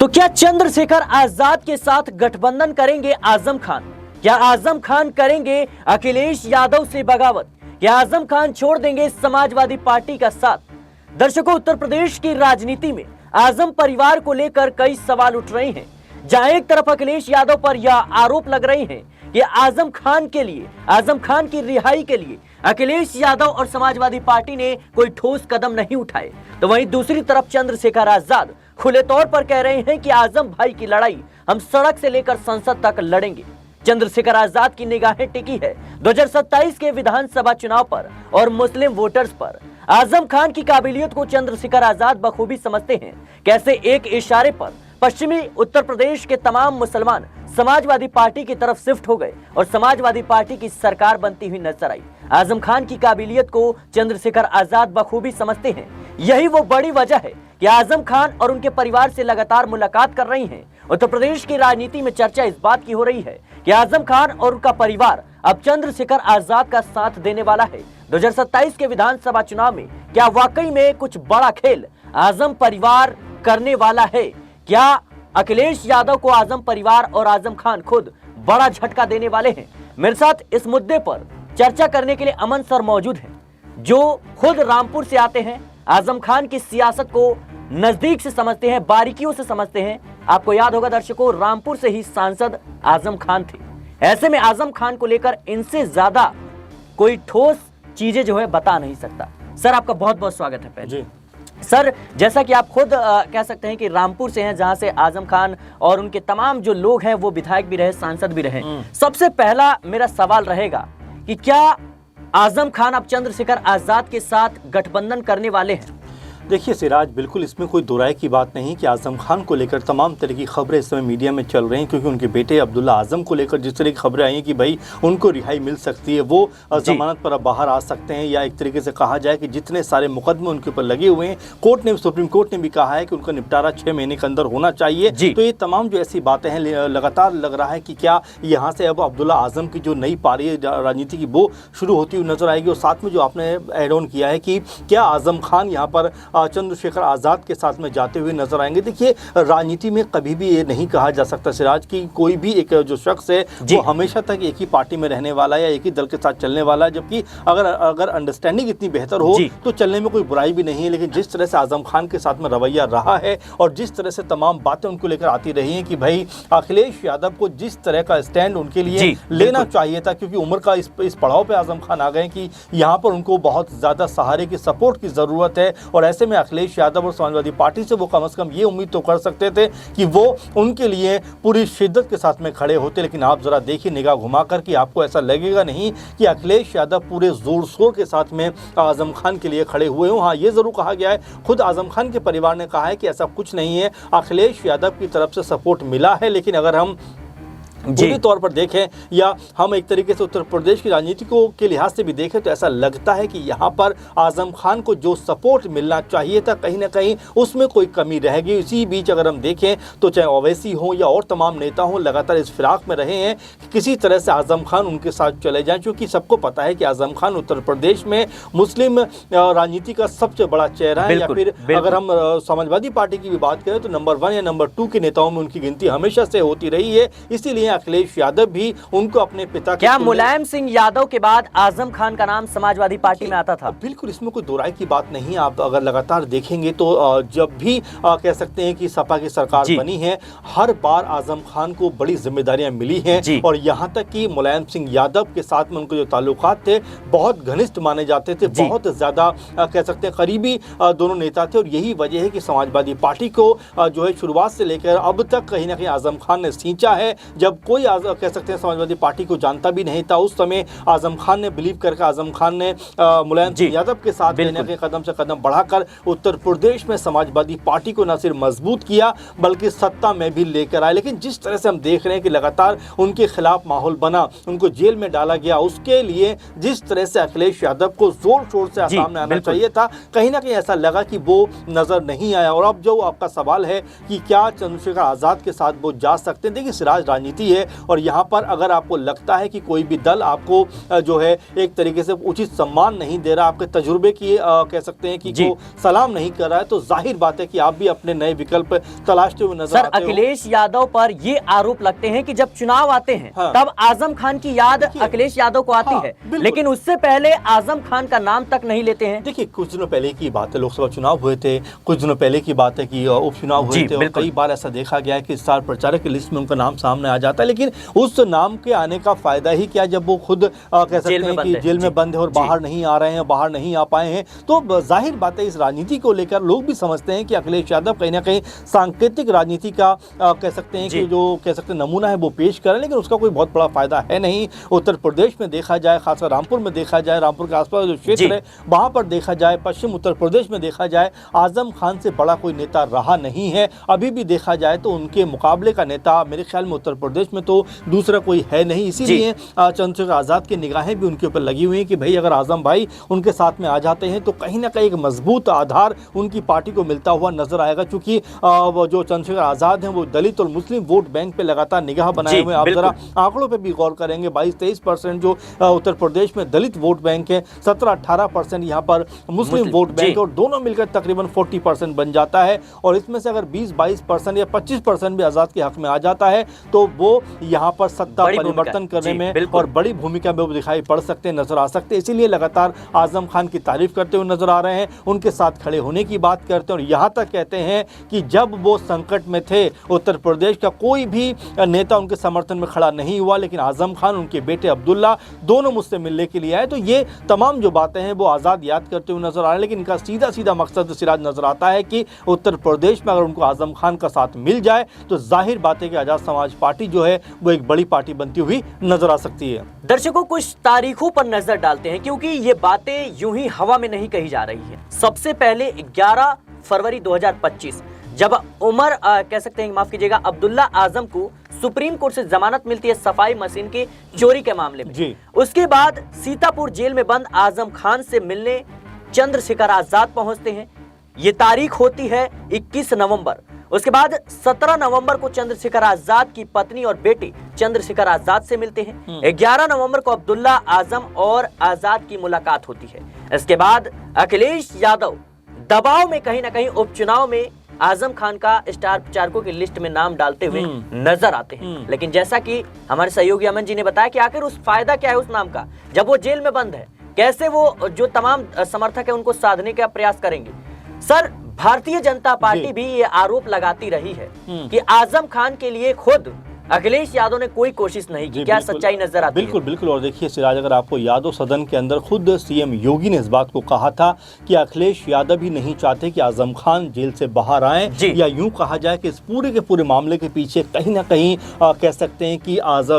तो क्या चंद्रशेखर आजाद के साथ गठबंधन करेंगे आजम खान? क्या आजम खान करेंगे अखिलेश यादव से बगावत? क्या आजम खान छोड़ देंगे समाजवादी पार्टी का साथ? दर्शकों, उत्तर प्रदेश की राजनीति में आजम परिवार को लेकर कई सवाल उठ रहे हैं। जहां एक तरफ अखिलेश यादव पर यह आरोप लग रहे हैं कि आजम खान के लिए, आजम खान की रिहाई के लिए अखिलेश यादव और समाजवादी पार्टी ने कोई ठोस कदम नहीं उठाए, तो वहीं दूसरी तरफ चंद्रशेखर आजाद खुले तौर पर कह रहे हैं कि आजम भाई की लड़ाई हम सड़क से लेकर संसद तक लड़ेंगे। चंद्रशेखर आजाद की निगाहें टिकी है 2027 के विधानसभा चुनाव पर और मुस्लिम वोटर्स पर। आजम खान की काबिलियत को चंद्रशेखर आजाद बखूबी समझते हैं। कैसे एक इशारे पर पश्चिमी उत्तर प्रदेश के तमाम मुसलमान समाजवादी पार्टी की तरफ शिफ्ट हो गए और समाजवादी पार्टी की सरकार बनती हुई नजर आई। आजम खान की काबिलियत को चंद्रशेखर आजाद बखूबी समझते हैं। यही वो बड़ी वजह है कि आजम खान और उनके परिवार से लगातार मुलाकात कर रही हैं। उत्तर प्रदेश की राजनीति में चर्चा इस बात की हो रही है कि आजम खान और उनका परिवार अब चंद्रशेखर आजाद का साथ देने वाला है। 2027 के विधानसभा चुनाव में क्या वाकई में कुछ बड़ा खेल आजम परिवार करने वाला है? क्या अखिलेश यादव को आजम परिवार और आजम खान खुद बड़ा झटका देने वाले हैं? मेरे साथ इस मुद्दे पर चर्चा करने के लिए अमन सर मौजूद हैं, जो खुद रामपुर से आते हैं, आजम खान की सियासत को नजदीक से समझते हैं, बारीकियों से समझते हैं। आपको याद होगा दर्शकों, रामपुर से ही सांसद आजम खान थे। ऐसे में आजम खान को लेकर इनसे ज्यादा कोई ठोस चीजें जो है बता नहीं सकता। सर, आपका बहुत बहुत स्वागत है। पहले सर, जैसा कि आप खुद कह सकते हैं कि रामपुर से हैं, जहां से आजम खान और उनके तमाम जो लोग हैं वो विधायक भी रहे, सांसद भी रहे। सबसे पहला मेरा सवाल रहेगा कि क्या आजम खान अब चंद्रशेखर आजाद के साथ गठबंधन करने वाले हैं? देखिए सिराज, बिल्कुल इसमें कोई दुराई की बात नहीं कि आजम खान को लेकर तमाम तरह की खबरें इस समय मीडिया में चल रही हैं, क्योंकि उनके बेटे अब्दुल्ला आजम को लेकर जिस तरह की खबरें आई हैं कि भाई उनको रिहाई मिल सकती है, वो जमानत पर अब बाहर आ सकते हैं, या एक तरीके से कहा जाए कि जितने सारे मुकदमे उनके ऊपर लगे हुए हैं, सुप्रीम कोर्ट ने भी कहा है कि उनका निपटारा 6 महीने के अंदर होना चाहिए। तो ये तमाम जो ऐसी बातें हैं, लगातार लग रहा है कि क्या यहाँ से अब अब्दुल्ला आजम की जो नई पारी है राजनीति की वो शुरू होती हुई नजर आएगी। और साथ में जो आपने एड ऑन किया है कि क्या आजम खान यहाँ पर चंद्रशेखर आजाद के साथ में जाते हुए नजर आएंगे। देखिए, राजनीति में कभी भी ये नहीं कहा जा सकता सिराज कि कोई भी एक जो शख्स है वो हमेशा तक एक ही पार्टी में रहने वाला है या एक ही दल के साथ चलने वाला है, जबकि अगर अंडरस्टैंडिंग इतनी बेहतर हो तो चलने में कोई बुराई भी नहीं है। लेकिन जिस तरह से आजम खान के साथ में रवैया रहा है और जिस तरह से तमाम बातें उनको लेकर आती रही हैं कि भाई अखिलेश यादव को जिस तरह का स्टैंड उनके लिए लेना चाहिए था, क्योंकि उम्र का इस पड़ाव पे आजम खान आ गए कि यहाँ पर उनको बहुत ज्यादा सहारे की, सपोर्ट की जरूरत है। और ऐसे में अखिलेश यादव और समाजवादी पार्टी से वो कम से कम ये उम्मीद तो कर सकते थे कि वो उनके लिए पूरी शिद्दत के साथ में खड़े होते। लेकिन आप जरा देखिए निगाह घुमाकर कि आपको ऐसा लगेगा नहीं कि अखिलेश यादव पूरे जोर शोर के साथ में आजम खान के लिए खड़े हुए हों। हाँ, ये जरूर कहा गया है, खुद आजम खान के परिवार ने कहा है कि ऐसा कुछ नहीं है, अखिलेश यादव की तरफ से सपोर्ट मिला है। लेकिन अगर हम पूरी तौर पर देखें या हम एक तरीके से उत्तर प्रदेश की राजनीति को के लिहाज से भी देखें तो ऐसा लगता है कि यहाँ पर आजम खान को जो सपोर्ट मिलना चाहिए था कहीं ना कहीं उसमें कोई कमी रह गई। इसी बीच अगर हम देखें तो चाहे ओवैसी हो या और तमाम नेता हों, लगातार इस फिराक में रहे हैं कि किसी तरह से आजम खान उनके साथ चले जाएं, क्योंकि सबको पता है कि आजम खान उत्तर प्रदेश में मुस्लिम राजनीति का सबसे बड़ा चेहरा है। या फिर अगर हम समाजवादी पार्टी की भी बात करें तो नंबर 1 या नंबर 2 के नेताओं में उनकी गिनती हमेशा से होती रही है। इसीलिए अखिलेश यादव भी उनको अपने पिता क्या मुलायम सिंह यादव के बाद आजम खान का नाम समाजवादी पार्टी में आता था? बिल्कुल, इसमें कोई दोराई की बात नहीं। आप अगर लगातार देखेंगे तो जब भी कह सकते हैं कि सपा की सरकार बनी है, हर बार आजम खान को बड़ी जिम्मेदारियां मिली हैं। और यहां तक कि मुलायम सिंह यादव के साथ में उनके जो ताल्लुकात थे बहुत घनिष्ठ माने जाते थे, बहुत ज्यादा कह सकते हैं करीबी दोनों नेता थे। और यही वजह है कि समाजवादी पार्टी को जो है शुरुआत से लेकर अब तक कहीं ना कहीं आजम खान ने सींचा है। जब कोई कह सकते हैं समाजवादी पार्टी को जानता भी नहीं था, उस समय आजम खान ने बिलीव करके आजम खान ने मुलायम सिंह यादव के साथ लेने के कदम से कदम बढ़ाकर उत्तर प्रदेश में समाजवादी पार्टी को न सिर्फ मजबूत किया बल्कि सत्ता में भी लेकर आए। लेकिन जिस तरह से हम देख रहे हैं कि लगातार उनके खिलाफ माहौल बना, उनको जेल में डाला गया, उसके लिए जिस तरह से अखिलेश यादव को जोर शोर से सामने आना चाहिए था, कहीं ना कहीं ऐसा लगा कि वो नजर नहीं आया। और अब जो आपका सवाल है कि क्या चंद्रशेखर आजाद के साथ वो जा सकते हैं, देखिए सिराज, राजनीति है। और यहाँ पर अगर आपको लगता है कि कोई भी दल आपको जो है एक तरीके से उचित सम्मान नहीं दे रहा, आपके तजुर्बे की कह सकते हैं कि को सलाम नहीं कर रहा है, तो जाहिर बात है कि आप भी अपने नए विकल्प तलाशते हुए नजर आते हो। अखिलेश यादव पर ये आरोप लगते हैं कि जब चुनाव आते हैं तब आजम खान की याद अखिलेश यादव को आती है, लेकिन उससे पहले आजम खान का नाम तक नहीं लेते हैं। देखिए, कुछ दिनों पहले की बात है, लोकसभा चुनाव हुए थे, कुछ दिनों पहले की बात है कि उपचुनाव हुए थे, और कई बार ऐसा देखा गया है कि स्टार प्रचारक की लिस्ट में उनका नाम सामने आ जाता है, लेकिन उस नाम के आने का फायदा ही क्या जब वो खुद कह सकते हैं कि जेल में बंद है और बाहर नहीं आ रहे हैं, बाहर नहीं आ पाए हैं। तो जाहिर बात है इस राजनीति को लेकर लोग भी समझते हैं कि अखिलेश यादव कहीं ना कहीं सांकेतिक राजनीति का कह सकते हैं कि जो कह सकते हैं नमूना है वो पेश करें, लेकिन उसका कोई बहुत बड़ा फायदा है नहीं। उत्तर प्रदेश में देखा जाए, खासकर रामपुर में देखा जाए, रामपुर के आसपास जो क्षेत्र है वहां पर देखा जाए, पश्चिम उत्तर प्रदेश में देखा जाए, आजम खान से बड़ा कोई नेता रहा नहीं है। अभी भी देखा जाए तो उनके मुकाबले का नेता मेरे ख्याल में उत्तर प्रदेश में तो दूसरा कोई है नहीं। इसीलिए चंद्रशेखर आजाद की निगाहें भी उनके ऊपर लगी हुई हैं कि भाई अगर आजम भाई उनके साथ में आ जाते हैं तो कहीं ना कहीं एक मजबूत आधार उनकी पार्टी को मिलता हुआ नजर आएगा, क्योंकि जो चंद्रशेखर आजाद हैं वो दलित और मुस्लिम वोट बैंक पे लगातार निगाह बनाए हुए। आप जरा आंकड़ों पे भी गौर करेंगे, 22-23% जो उत्तर प्रदेश में दलित वोट बैंक है, 17-18% यहाँ पर मुस्लिम वोट बैंक, और दोनों मिलकर तकरीबन 40% बन जाता है। और इसमें से अगर 20-22% या 25% भी आजाद के हक में आ जाता है तो वो यहाँ पर सत्ता परिवर्तन करने में और बड़ी भूमिका में वो दिखाई पड़ सकते हैं, नजर आ सकते हैं। इसीलिए लगातार आजम खान की तारीफ करते हुए नजर आ रहे हैं, उनके साथ खड़े होने की बात करते हैं, और यहाँ तक कहते हैं कि जब वो संकट में थे उत्तर प्रदेश का कोई भी नेता उनके समर्थन में खड़ा नहीं हुआ, लेकिन आजम खान, उनके बेटे अब्दुल्ला दोनों मुझसे मिलने के लिए आए। तो ये तमाम जो बातें हैं वो आज़ाद याद करते हुए नजर आ रहे हैं, लेकिन इनका सीधा सीधा मकसद सिराज नजर आता है कि उत्तर प्रदेश में अगर उनको आजम खान का साथ मिल जाए तो जाहिर बात है कि आजाद समाज पार्टी जो है वो एक बड़ी पार्टी बनती हुई नजर आ सकती है। दर्शकों, कुछ तारीखों पर नजर डालते हैं क्योंकि ये बातें यूं ही हवा में नहीं कही जा रही है। सबसे पहले 11 फरवरी 2025 जब उमर कह सकते हैं, माफ कीजिएगा, अब्दुल्ला आजम को सुप्रीम कोर्ट से जमानत मिलती है सफाई मशीन की चोरी के मामले में। उसके बाद सीतापुर जेल में बंद आजम खान से मिलने चंद्रशेखर आजाद पहुंचते हैं। ये तारीख होती है 21 नवंबर। उसके बाद 17 नवंबर को चंद्रशेखर आजाद की पत्नी और बेटे चंद्रशेखर आजाद से मिलते हैं। 11 नवंबर को अब्दुल्ला आजम और आजाद की मुलाकात होती है। इसके बाद अखिलेश यादव दबाव में कहीं ना कहीं उपचुनाव में आजम खान का स्टार प्रचारकों की लिस्ट में नाम डालते हुए नजर आते हैं। लेकिन जैसा कि हमारे सहयोगी अमन जी ने बताया कि आखिर उस फायदा क्या है उस नाम का, जब वो जेल में बंद है, कैसे वो जो तमाम समर्थक है उनको साधने का प्रयास करेंगे। सर, भारतीय जनता पार्टी भी ये आरोप लगाती रही है कि आजम खान के लिए खुद अखिलेश यादव ने कोई कोशिश नहीं की। क्या सच्चाई नजर आती है? बिल्कुल बिल्कुल। और देखिए सिराज, अगर आपको याद हो, सदन के अंदर खुद सीएम योगी ने इस बात को कहा था कि अखिलेश यादव ही नहीं चाहते कि आजम खान जेल से बाहर आए, या यूं कहा जाए कि इस पूरे के पूरे मामले के पीछे कहीं ना कहीं कह सकते हैं कि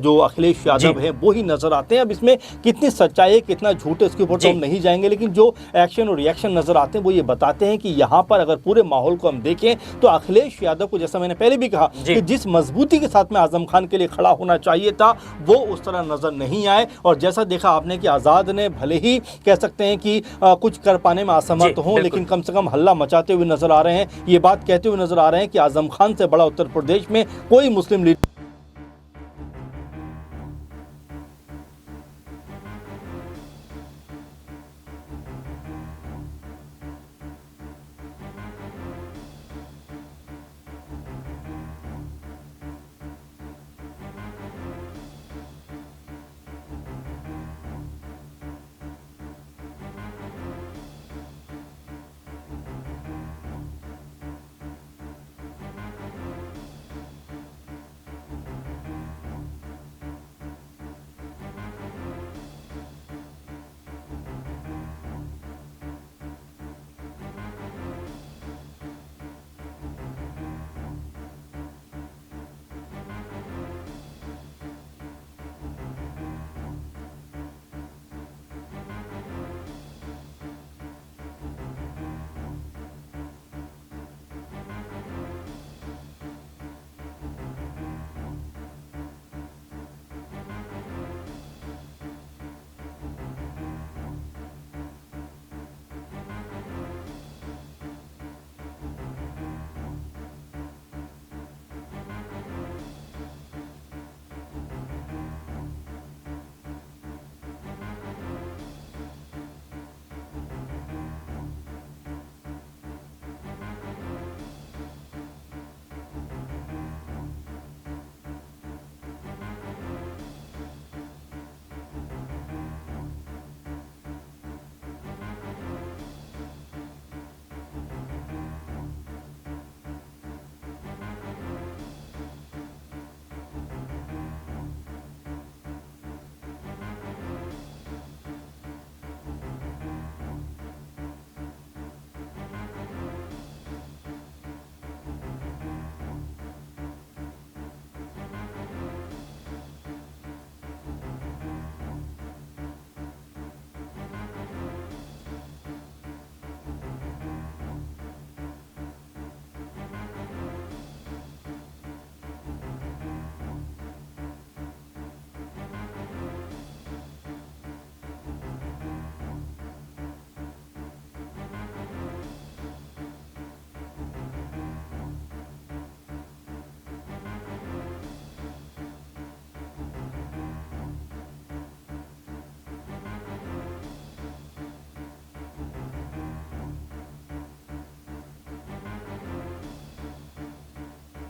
जो अखिलेश यादव है वो ही नजर आते हैं। अब इसमें कितनी सच्चाई है कितना झूठ है इसके ऊपर तो हम नहीं जाएंगे, लेकिन जो एक्शन और रिएक्शन नजर आते हैं वो ये बताते हैं कि यहाँ पर अगर पूरे माहौल को हम देखें तो अखिलेश यादव को, जैसा मैंने पहले भी कहा, कि जिस मजबूती के साथ में आजम खान के लिए खड़ा होना चाहिए था वो उस तरह नजर नहीं आए। और जैसा देखा आपने कि आजाद ने भले ही कह सकते हैं कि कुछ कर पाने में असमर्थ हो, लेकिन कम से कम हल्ला मचाते हुए नजर आ रहे हैं, ये बात कहते हुए नजर आ रहे हैं कि आजम खान से बड़ा उत्तर प्रदेश में कोई मुस्लिम लीडर